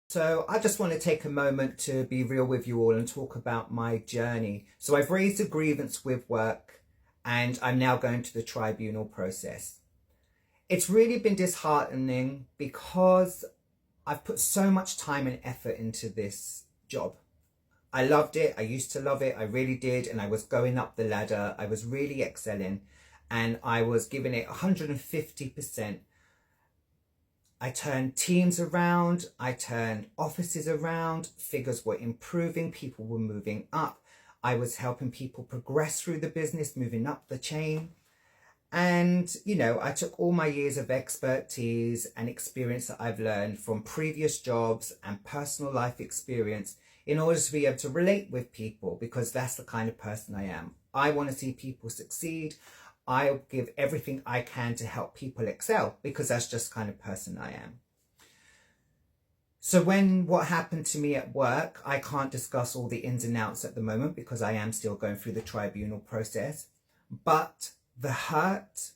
So I just want to take a moment to be real with you all and talk about my journey. So I've raised a grievance with work and I'm now going to the tribunal process. It's really been disheartening because I've put so much time and effort into this job. I loved it. I used to love it. I really did. And I was going up the ladder. I was really excelling and I was giving it 150%. I turned teams around, I turned offices around, figures were improving, people were moving up. I was helping people progress through the business, moving up the chain. And, I took all my years of expertise and experience that I've learned from previous jobs and personal life experience in order to be able to relate with people, because that's the kind of person I am. I want to see people succeed. I'll give everything I can to help people excel because that's just the kind of person I am. So what happened to me at work, I can't discuss all the ins and outs at the moment because I am still going through the tribunal process. But the hurt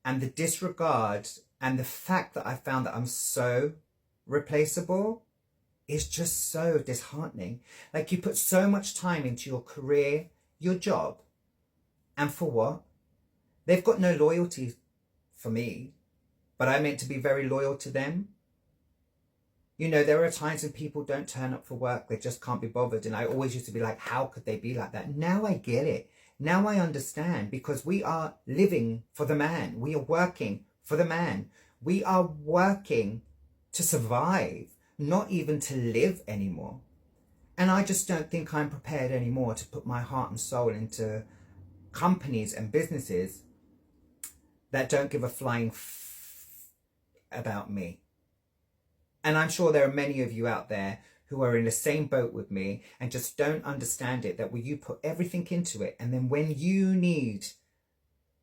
and the disregard and the fact that I found that I'm so replaceable is just so disheartening. Like, you put so much time into your career, your job, and for what? They've got no loyalty for me, but I'm meant to be very loyal to them. There are times when people don't turn up for work. They just can't be bothered. And I always used to be like, how could they be like that? Now I get it. Now I understand, because we are living for the man. We are working for the man. We are working to survive, not even to live anymore. And I just don't think I'm prepared anymore to put my heart and soul into companies and businesses that don't give a flying about me. And I'm sure there are many of you out there who are in the same boat with me and just don't understand it, that when you put everything into it, and then when you need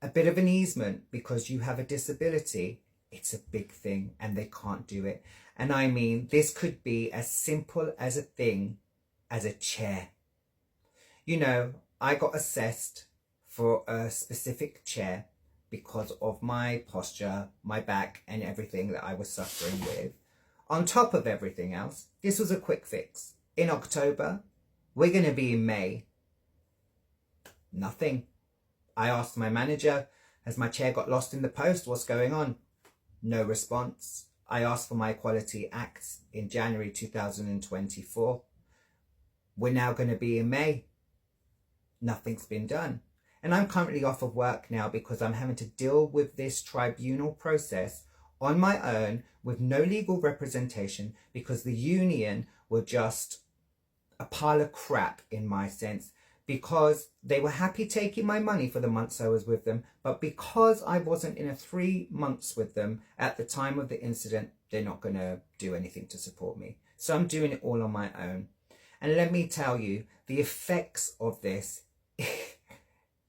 a bit of an easement because you have a disability, it's a big thing and they can't do it. And I mean, this could be as simple as a thing as a chair. I got assessed for a specific chair because of my posture, my back, and everything that I was suffering with. On top of everything else, this was a quick fix. In October, we're going to be in May. Nothing. I asked my manager, has my chair got lost in the post? What's going on? No response. I asked for my Equality Act in January 2024. We're now going to be in May. Nothing's been done. And I'm currently off of work now because I'm having to deal with this tribunal process on my own with no legal representation, because the union were just a pile of crap in my sense, because they were happy taking my money for the months I was with them. But because I wasn't in a 3 months with them at the time of the incident, they're not going to do anything to support me. So I'm doing it all on my own. And let me tell you, the effects of this,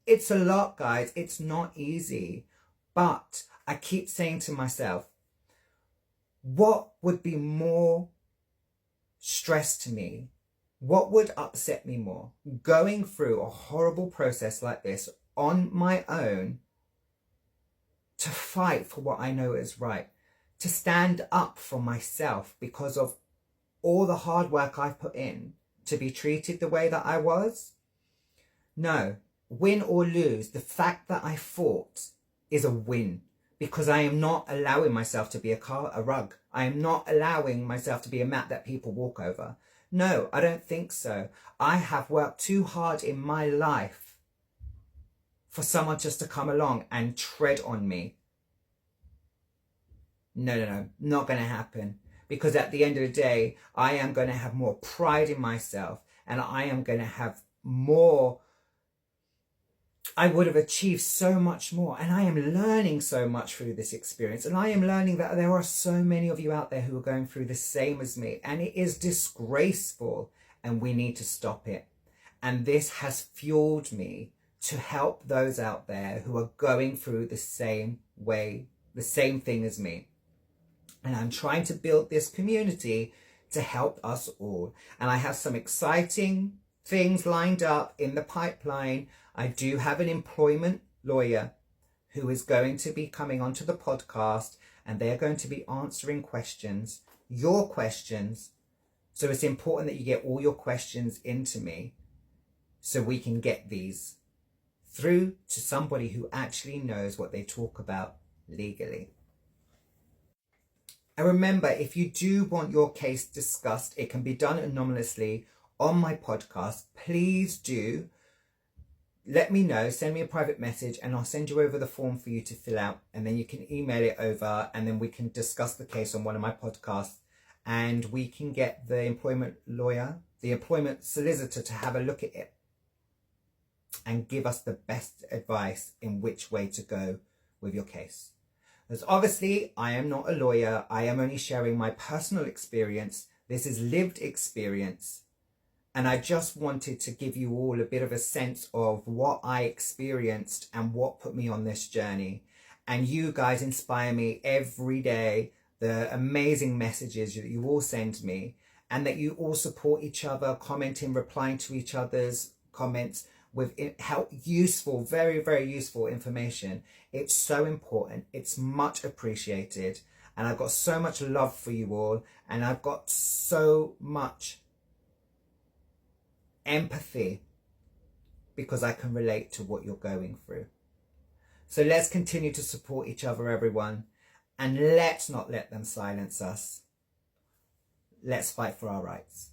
it's a lot, guys. It's not easy. But I keep saying to myself, what would be more stress to me? What would upset me more? Going through a horrible process like this on my own, to fight for what I know is right, to stand up for myself because of all the hard work I've put in to be treated the way that I was? No. Win or lose, the fact that I fought is a win, because I am not allowing myself to be a rug. I am not allowing myself to be a mat that people walk over. No, I don't think so. I have worked too hard in my life for someone just to come along and tread on me. No, not going to happen. Because at the end of the day, I am going to have more pride in myself, and I am going to have more. I would have achieved so much more, and I am learning so much through this experience, and I am learning that there are so many of you out there who are going through the same as me, and it is disgraceful, and we need to stop it. And this has fueled me to help those out there who are going through the same way, the same thing as me. And I'm trying to build this community to help us all. And I have some exciting things lined up in the pipeline. I do have an employment lawyer who is going to be coming onto the podcast, and they're going to be answering questions, your questions, So it's important that you get all your questions into me so we can get these through to somebody who actually knows what they talk about legally. And remember, if you do want your case discussed, it can be done anonymously on my podcast. Please do let me know, send me a private message, and I'll send you over the form for you to fill out, and then you can email it over, and then we can discuss the case on one of my podcasts, and we can get the employment lawyer, the employment solicitor, to have a look at it and give us the best advice in which way to go with your case. Because obviously I am not a lawyer, I am only sharing my personal experience. This is lived experience. And I just wanted to give you all a bit of a sense of what I experienced and what put me on this journey. And you guys inspire me every day, the amazing messages that you all send me, and that you all support each other, commenting, replying to each other's comments with useful, very, very useful information. It's so important. It's much appreciated. And I've got so much love for you all. And I've got so much empathy because I can relate to what you're going through. So let's continue to support each other, everyone, and let's not let them silence us. Let's fight for our rights.